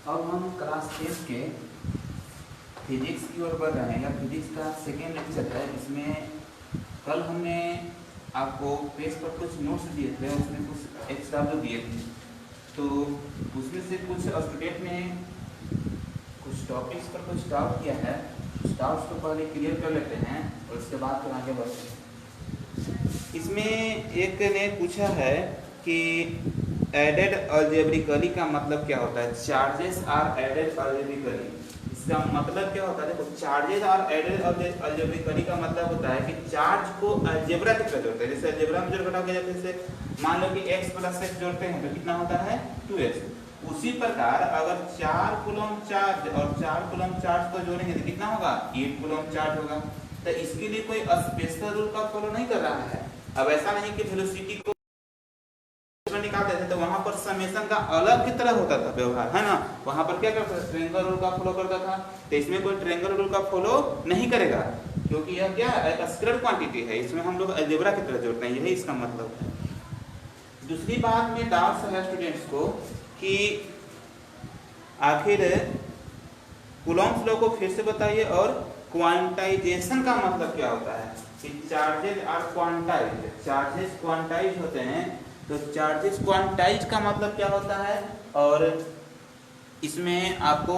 अब हम क्लास 10 के फिजिक्स की ओर बढ़ रहे हैं। या फिजिक्स का सेकेंड लेक्चर है। इसमें कल हमने आपको पेज पर कुछ नोट्स दिए थे, उसमें कुछ एग्जाम्पल दिए थे, तो उसमें से कुछ स्टूडेंट ने कुछ टॉपिक्स पर कुछ डाउट किया है। उस डाउट्स को पहले क्लियर कर लेते हैं और उसके बाद फिर आगे बढ़ते हैं। इसमें एक ने पूछा है कि एडेड अलजेब्रिकली का मतलब क्या होता है। चार्जेस आर एडेड अलजेब्रिकली, इसका मतलब क्या होता है। देखो, चार्जेस आर एडेड अलजेब्रिकली का मतलब होता है कि चार्ज को अलजेब्रा की तरह जोड़ते हैं। जैसे अलजेब्रा में जोड़ घटाव किया जाता है, जैसे मान लो कि x प्लस x जोड़ते हैं तो कितना होता है 2x। उसी प्रकार अगर 4 कूलम चार्ज और 4 कूलम चार्ज को जोड़ेंगे तो कितना होगा 8 कूलम चार्ज होगा। तो इसके लिए कोई स्पेशल रूल का फॉलो नहीं कर रहा है। अब ऐसा नहीं कि वेलोसिटी को निकालते थे तो वहां पर समेशन का अलग की तरह होता था व्यवहार, है ना। वहां पर क्या करता था, ट्रायंगल रूल का फॉलो करता था। तो इसमें कोई ट्रायंगल रूल का फॉलो नहीं करेगा, क्योंकि यह क्या है, एक स्केलर क्वांटिटी है। इसमें हम लोग अलजेब्रा की तरह जोड़ते हैं, यही इसका मतलब है। दूसरी बात में डाउट है स्टूडेंट्स को कि आखिर कूलॉम्स लॉ को फिर से बताइए और क्वांटाइजेशन का मतलब क्या होता है। कि charges are quantize, charges quantize होते हैं, तो चार्जेस क्वांटाइज का मतलब क्या होता है। और इसमें आपको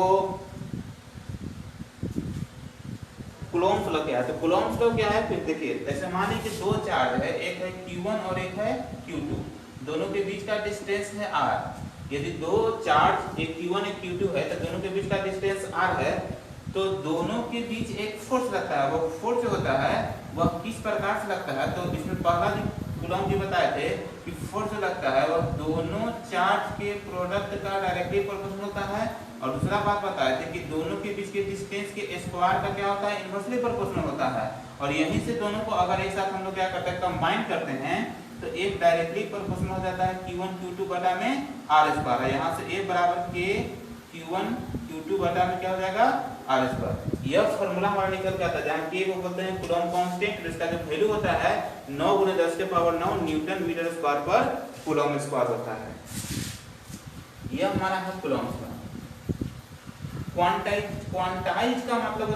कूलॉम्स लॉ क्या है। तो कूलॉम्स लॉ क्या है, फिर देखिए, ऐसे मानिए कि दो चार्ज है, एक है Q1 और एक है Q2, दोनों के बीच का डिस्टेंस है R। यदि दो चार्ज, एक Q1 एक Q2 है, तो दोनों के बीच का डिस्टेंस R है, तो दोनों के बीच एक फोर्स लगता है। वो फोर्स जो होता है वह किस प्रकार से लगता है, तो इसमें पहला जो कूलॉम जी बताए थे कि फोर्स जो लगता है वह दोनों चार्ज के प्रोडक्ट का डायरेक्टली प्रोपोर्शनल होता है। और दूसरा बात बताए थे कि दोनों के बीच के डिस्टेंस के स्क्वायर का क्या होता है, इनवर्सली प्रोपोर्शनल होता है। और यहीं से दोनों को अगर एक साथ हम लोग क्या करते हैं, कंबाइन करते हैं, तो एक डायरेक्टली प्रोपोर्शनल हो जाता है Q1 Q2 बटा में R स्क्वायर है। यहाँ से A बराबर K Q1 Q2 बटा में क्या हो जाएगा R स्क्वायर। यह फॉर्मूला हमारा निकल के आता है, जहाँ K को बोलते हैं कूलॉम कांस्टेंट, इसका जो वैल्यू होता है 9 × 10⁻9 न्यूटन मीटर स्क्वायर पर कूलॉम स्क्वायर होता है। यह हमारा है कूलॉम का। क्वांटाइज का मतलब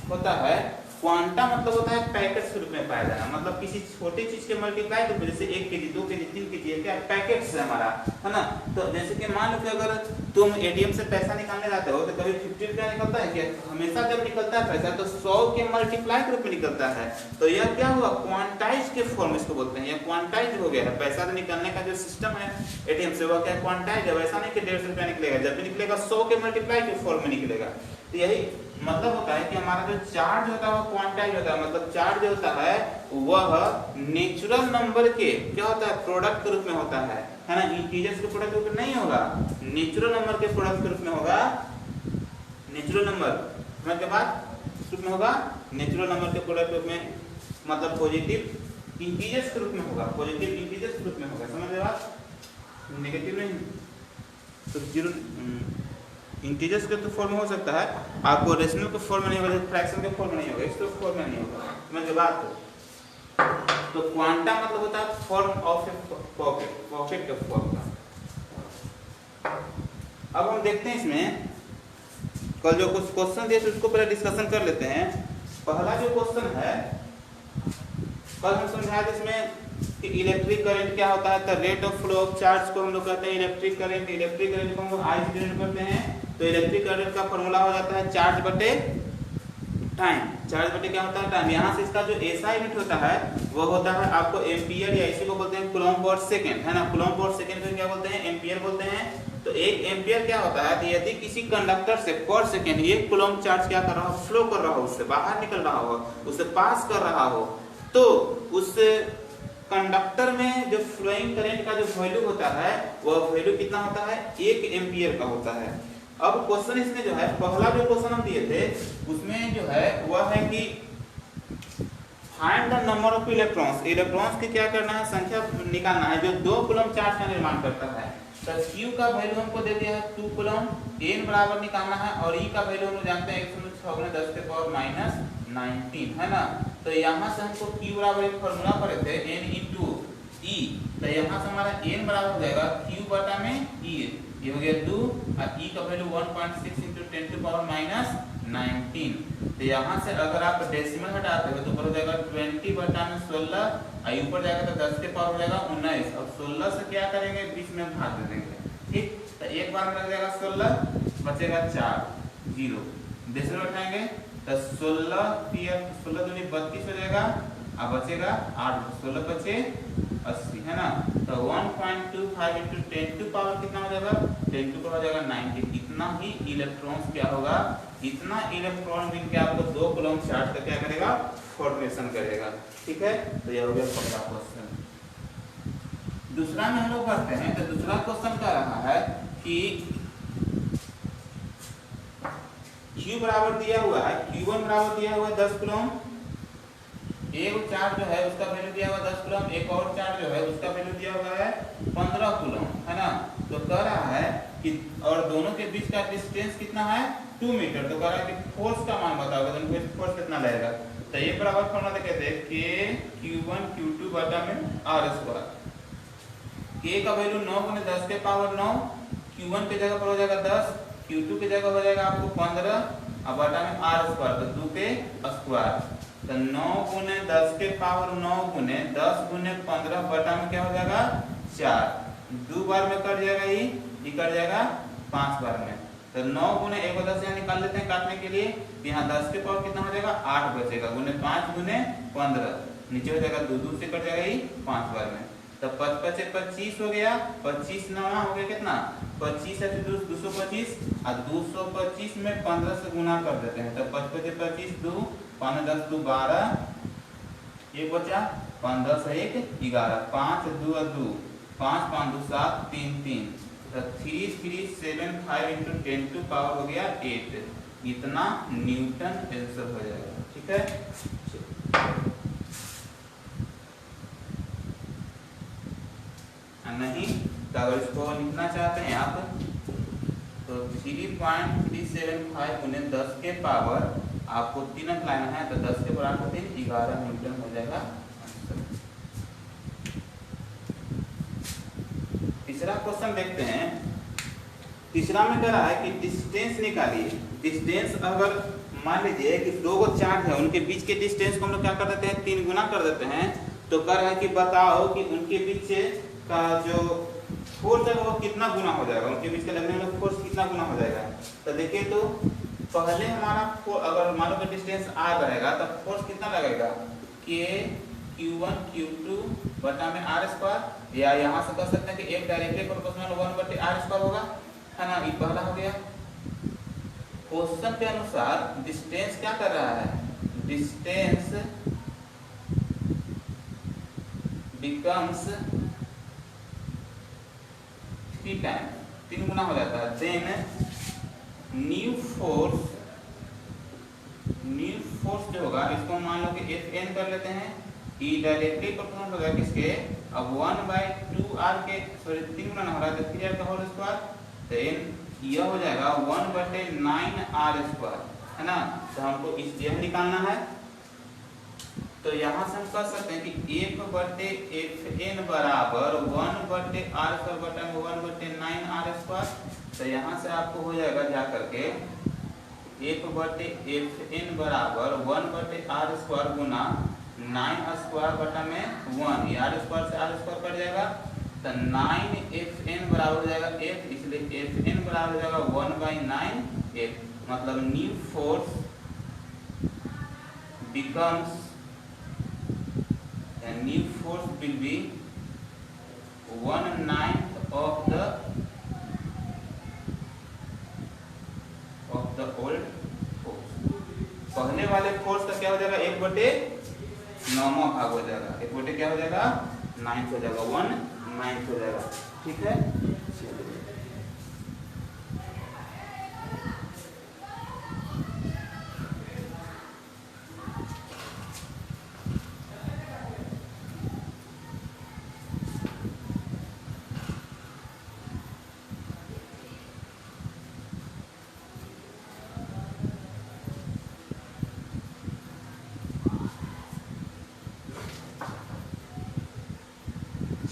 होता है, क्वांटा मतलब होता है पैकेट्स के रूप में पाया जाना। मतलब किसी छोटी चीज के मल्टीप्लाई के जैसे 1 kg 2 kg 3 kg क्या पैकेट्स है हमारा, है ना। तो जैसे कि मान लो कि अगर तुम एटीएम से पैसा निकालने जाते हो तो कभी 50 रुपया निकलता है क्या, हमेशा जब निकलता है पैसा तो 100 के मल्टीप्लाई के रूप में निकलता है। तो यह क्या हुआ, क्वांटाइज के फॉर्म इसको बोलते हैं। यह क्वांटाइज हो गया है। पैसा निकालने का जो सिस्टम है एटीएम से वह क्या क्वांटाइज है। वैसा नहीं कि 150 रुपया निकलेगा, जब भी निकलेगा 100 के मल्टीप्लाई के फॉर्म में निकलेगा। तो यही मतलब होता है कि हमारा जो चार्ज होता है वो क्वांटाइज होता है। मतलब चार्ज जो होता है वह नेचुरल नंबर के क्या होता है, प्रोडक्ट के रूप में होता है ना। इंटीजर्स के प्रोडक्ट के रूप में नहीं होगा, नेचुरल नंबर के प्रोडक्ट के रूप में होगा। नेचुरल नंबर समझ के बाद रूप में होगा, नेचुरल नंबर के प्रोडक्ट के रूप में, मतलब पॉजिटिव इंटीजर्स के रूप में होगा, पॉजिटिव इंटीजर्स के रूप में होगा। समझ रहे आप, नेगेटिव नहीं। तो जीरो इंटीजर्स के तो फॉर्म हो सकता है, आपको रेशनल के फॉर्म में नहीं होगा, फ्रैक्शन के फॉर्म में नहीं होगा, इसके फॉर्म में नहीं होगा। समझ के बात। तो क्वांटा मतलब होता है form of A pocket, pocket के फॉर्म का। अब हम देखते हैं इसमें कल जो कुछ क्वेश्चन दिए थे उसको पहले डिस्कशन कर लेते हैं। पहला जो क्वेश्चन है कल हम समझाया जिसमें कि इलेक्ट्रिक करंट क्या होता है। तो rate of flow of charge को हम लोग कहते हैं इलेक्ट्रिक करंट। इलेक्ट्रिक करंट को हम लोग I से डिनोट करते हैं। तो इलेक्ट्रिक करंट का फॉर्मूला हो जाता है चार्ज बटे टाइम। चार्ज बटे क्या होता है, टाइम। यहाँ से इसका जो SI यूनिट होता है वो होता है आपको एम्पियर, या इसी को बोलते हैं कूलॉम पर सेकंड, है ना। कूलॉम पर सेकंड को क्या बोलते हैं, एम्पियर बोलते हैं। तो 1 एम्पियर क्या होता है, तो यदि किसी कंडक्टर से पर सेकंड 1 कूलॉम चार्ज क्या कर रहा हो, फ्लो कर रहा हो, उससे बाहर निकल रहा हो, उससे पास कर रहा हो, तो उस कंडक्टर में जो फ्लोइंग करंट का जो वैल्यू होता है वह वैल्यू कितना होता है, 1 एम्पियर का होता है। अब क्वेश्चन इसमें जो है, पहला जो क्वेश्चन हम दिए थे उसमें जो है वह है कि find the number of electrons. Electrons की क्या करना है, संख्या निकालना है जो 2 कूलम चार्ज का निर्माण करता है। तो Q का वैल्यू हमको दे दिया है 2 कूलम, n बराबर निकालना है, और E का वैल्यू हम जानते हैं 106 × 10⁻⁹ है ना। तो यहाँ से हमको Q बराबर एक फॉर्मूला पढ़े थे, n × E तो यहाँ से हमारा n बराबर हो जाएगा q बटा में e, ये हो गया 2 और e का value 1.6 into 10 to power minus 19। तो यहाँ से अगर आप डेसिमल हटाते हो तो ऊपर हो जाएगा 20 बटा में 16 और ऊपर जाएगा तो 10 के पावर हो जाएगा 19। अब 16 से क्या करेंगे, बीच में भाग दे देंगे, ठीक। तो एक बार में लग जाएगा 16, बचेगा 4 0, डेसिमल उठाएंगे तो 16 दूनी 32 हो जाएगा अब बचेगा 8, 16 बचे 80, है ना। तो 1.25 इंटू 10 टू पावर कितना हो जाएगा, 10 टू पावर हो जाएगा 90। इतना ही इलेक्ट्रॉन्स क्या होगा, इतना इलेक्ट्रॉन मिलकर आपको 2 कूलम्ब चार्ज का क्या करेगा, फॉर्मेशन करेगा, ठीक है। तो यह हो गया पहला क्वेश्चन। दूसरा में हम लोग पढ़ते हैं, तो दूसरा क्वेश्चन क्या रहा है कि Q बराबर दिया हुआ है, Q1 बराबर दिया हुआ है 10 कूलम्ब, एक चार्ज जो है उसका वैल्यू दिया हुआ 10 कूलम्ब, एक और चार्ज जो है उसका वैल्यू दिया हुआ है 15 कूलम्ब, है ना। तो कह रहा है कि और दोनों के बीच का डिस्टेंस कितना है 2 मीटर। तो कह रहा है कि फोर्स का मान बताओगे तो फोर्स कितना लगेगा। तो ये बराबर फॉर्मूला कहते हैं k q1 q2 बटा में r²। k का वैल्यू 9 गुने 10 के पावर 9, q1 की जगह पर हो जाएगा 10, q2 की जगह हो जाएगा आपको 15 और बटा में r², तो 2 के स्क्वायर। तो 9 गुने 10 के पावर 9 गुने 10 गुने 15 बटा में क्या हो जाएगा 4, 2 बार में कट जाएगा, ये कट जाएगा 5 बार में। तो 9 गुने 1 को 10 यहाँ निकाल लेते हैं काटने के लिए, यहाँ 10 के पावर कितना हो जाएगा 8 बचेगा, गुने 5 गुने 15 नीचे हो जाएगा 2, 2 से कट जाएगा ये 5 बार में। तो 5 25 हो गया, 25 9 हो गया कितना 25 है 225 और 225 में 15 से गुना कर देते हैं। तो 5 25 2 5 10 2 12, एक बचा 15 से 1 11, 5 2 2 5 5 2 7 3 3, तो 3 3 7 5 इंटू 10 टू पावर हो गया 8। इतना न्यूटन आंसर हो जाएगा, ठीक है। नहीं तो अगर इसको लिखना चाहते हैं आप तो 3.375 गुने 10 के पावर आपको 3 अंक लाना है, तो 10 के बराबर 3 11 न्यूटन हो जाएगा। तीसरा क्वेश्चन देखते हैं। तीसरा में कह रहा है कि डिस्टेंस निकालिए। डिस्टेंस अगर मान लीजिए कि 2 को चार्ज है, उनके बीच के डिस्टेंस को हम लोग क्या कर देते हैं 3 गुना कर देते हैं। तो कह रहा है कि बताओ कि उनके बीच का जो फोर्स है वो कितना गुना हो जाएगा, उनके बीच का लगने वाला फोर्स कितना गुना हो जाएगा। तो देखिए तो पहले हमारा अगर मान लो कि डिस्टेंस r रहेगा तो फोर्स कितना लगेगा k q1 q2 बटा में r², या यहाँ से कह सकते हैं कि एक डायरेक्टली प्रोपोर्शनल 1/r² होगा, है ना। ये पहला हो गया। क्वेश्चन के अनुसार डिस्टेंस क्या कर रहा है, डिस्टेंस बिकम्स 3 टाइम, 3 गुना हो जाता है। देन न्यू फोर्स जो होगा इसको मान लो कि Fn कर लेते हैं, ई डायरेक्टली प्रोपोर्शनल होगा किसके, अब 1/2r के सॉरी 3 गुना हो रहा है तो 3r का होल स्क्वायर, तो यह हो जाएगा 1/9r², है ना। तो हमको इस यह निकालना है। तो यहाँ से हम कह सकते हैं कि 1/Fn बराबर 1/r² बटा में 1/9r²। तो यहाँ से आपको हो जाएगा जा करके 1/Fn बराबर 1/r² गुना 9² बटा में 1, ये r² से r² कट जाएगा। तो 9Fn बराबर हो जाएगा f, इसलिए Fn बराबर हो जाएगा 1/9f। मतलब new force becomes new force will be 1/9 of the old force। पहले वाले फोर्स का क्या हो जाएगा 1/9 भाग हो जाएगा, 1 क्या हो जाएगा 9 हो जाएगा, 1/9 हो जाएगा, ठीक है।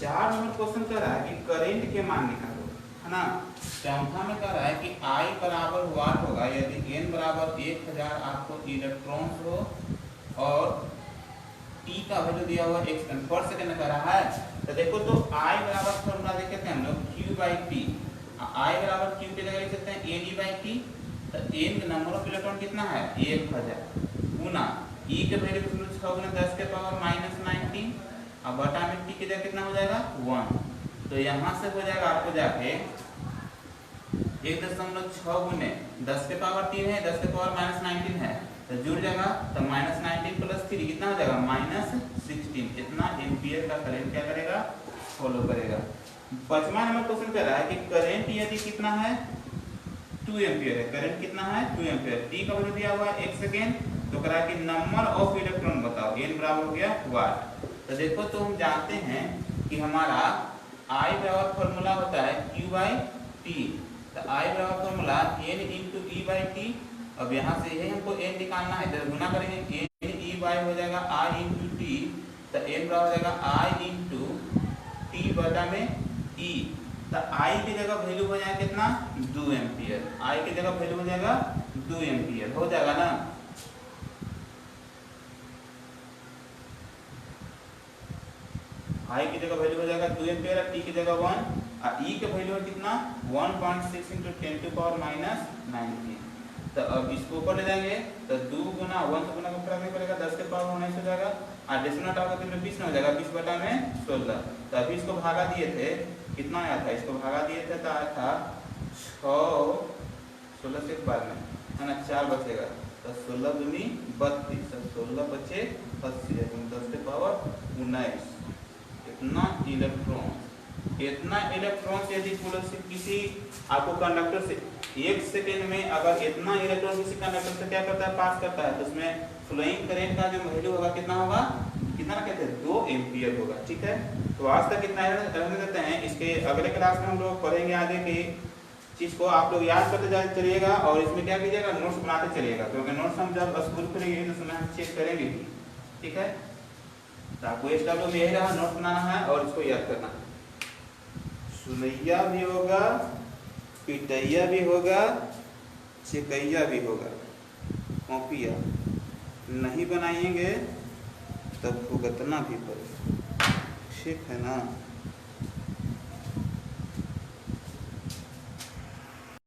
4 नंबर क्वेश्चन कह रहा है कि करंट के मान निकालो, है ना। चौथा में कह रहा है कि I बराबर वाट होगा यदि n बराबर 1000 आपको इलेक्ट्रॉन्स हो और T का वैल्यू दिया हुआ एक पर सेकंड कर रहा है। तो देखो तो I बराबर फॉर्मूला देख सकते हैं हम लोग Q/T। I बराबर Q की जगह लिख सकते हैं NE/T। तो n नंबर ऑफ इलेक्ट्रॉन कितना है 1000 गुना E के वैल्यू 6 गुना 10 के पावर -19 और बटा में T की जगह कितना हो जाएगा 1। तो यहाँ से हो जाएगा आपको जाके 1.6 गुने 10 के पावर 3 है, 10 के पावर -19 है, तो जुड़ जाएगा। तो -19 + 3 कितना हो जाएगा -16। इतना एम्पियर का करंट क्या करेगा फॉलो करेगा। 5वां नंबर क्वेश्चन कह रहा है कि करंट यदि कितना है 2 एम्पियर है, करंट कितना है 2 एम्पियर, टी का वैल्यू दिया हुआ है 1 सेकेंड। तो कह रहा है कि नंबर ऑफ इलेक्ट्रॉन बताओ, n बराबर हो गया वाट। तो देखो तो हम जानते हैं कि हमारा I बराबर फॉर्मूला होता है Q/T। तो I बराबर फॉर्मूला n × E/T। अब यहाँ से यही हमको n निकालना है, तो गुना करेंगे n E/, हो जाएगा I × T। तो n बराबर हो जाएगा I × T बटा में E। तो I की जगह वैल्यू हो जाएगा कितना 2 एम्पियर। I की जगह वैल्यू हो जाएगा 2 एम्पियर, हो जाएगा ना। I की जगह वैल्यू हो जाएगा 2 एम्पियर, T की जगह 1 और E के वैल्यू है कितना 1.6 × 10⁻⁹। तो अब इसको ऊपर ले जाएंगे तो 2 गुना 1 से गुना का फर्क नहीं पड़ेगा, 10 के पावर 19 हो जाएगा और डेसिमल हटाओगे तो 20 में हो जाएगा, 20 बटा में 16। तो अभी इसको भागा दिए थे, कितना आया था, इसको भागा दिए थे तो आया था 6, 16 से एक बार में है ना 4 बचेगा, तो 16 दूनी 32, 16 बचे 80, 10 के पावर 19। इतना इलेक्ट्रॉन यदि किसी आपको कंडक्टर से 1 सेकेंड में अगर इतना इलेक्ट्रॉन किसी कंडक्टर से क्या करता है पास करता है, तो उसमें फ्लोइंग करंट का जो वैल्यू होगा कितना होगा, कितना कहते हैं 2 एम्पियर होगा। ठीक है, तो आज तक इतना रहने देते हैं। इसके अगले क्लास में हम लोग पढ़ेंगे आगे की चीज को, आप लोग याद करते चलिएगा और इसमें क्या कीजिएगा नोट्स बनाते चलिएगा, क्योंकि नोट्स हम जब स्कूल खुलेंगे तो उसमें हम चेक करेंगे भी। ठीक है, तो आपको SW में यही रहा, नोट बनाना है और इसको याद करना है। सुनैया भी होगा, पिटैया भी होगा, चिकैया भी होगा, कॉपिया नहीं बनाएंगे तब भुगतना भी पड़ेगा। ठीक है ना।